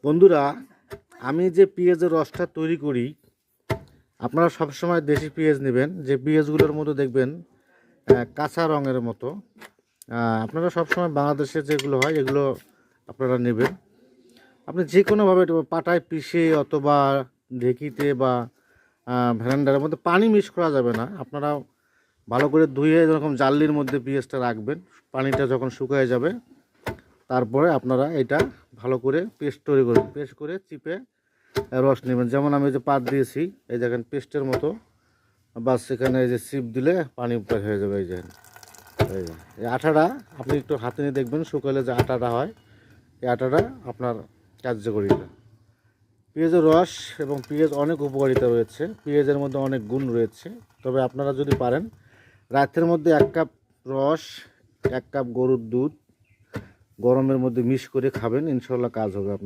বন্ধুরা, আমি যে পেঁয়াজের রসটা তৈরি করি, আপনারা সবসময় দেশি পেঁয়াজ নেবেন। যে পেঁয়াজগুলোর মতো দেখবেন কাঁচা রঙের মতো, আপনারা সবসময় বাংলাদেশে যেগুলো হয় এগুলো আপনারা নেবেন। আপনি যে কোনোভাবে পাটায় পিষে অথবা ঢেঁকিতে বা ভ্যারান্ডারের মধ্যে পানি মিক্স করা যাবে না। আপনারা ভালো করে ধুয়ে এরকম জাল্লির মধ্যে পেঁয়াজটা রাখবেন। পানিটা যখন শুকিয়ে যাবে তারপরে আপনারা এটা ভালো করে পেস্ট তৈরি করবেন। পেস্ট করে চিপে রস নেবেন। যেমন আমি যে পাত দিয়েছি, এই দেখেন পেস্টের মতো, বাস এখানে এই যে চিপ দিলে পানি বের হয়ে যাবে। এই আটাটা আপনি একটু হাতে নিয়ে দেখবেন, শুকালে যে আটাটা হয়, এই আটাটা আপনার কার্যকরিতা। পেঁয়াজের রস এবং পেঁয়াজ অনেক উপকারিতা রয়েছে, পেঁয়াজের মধ্যে অনেক গুণ রয়েছে। তবে আপনারা যদি পারেন রাতের মধ্যে 1 কাপ রস, 1 কাপ গরুর দুধ গরমের মধ্যে মিক্স করে খাবেন, ইনশাল্লাহ কাজ হবে আপনার।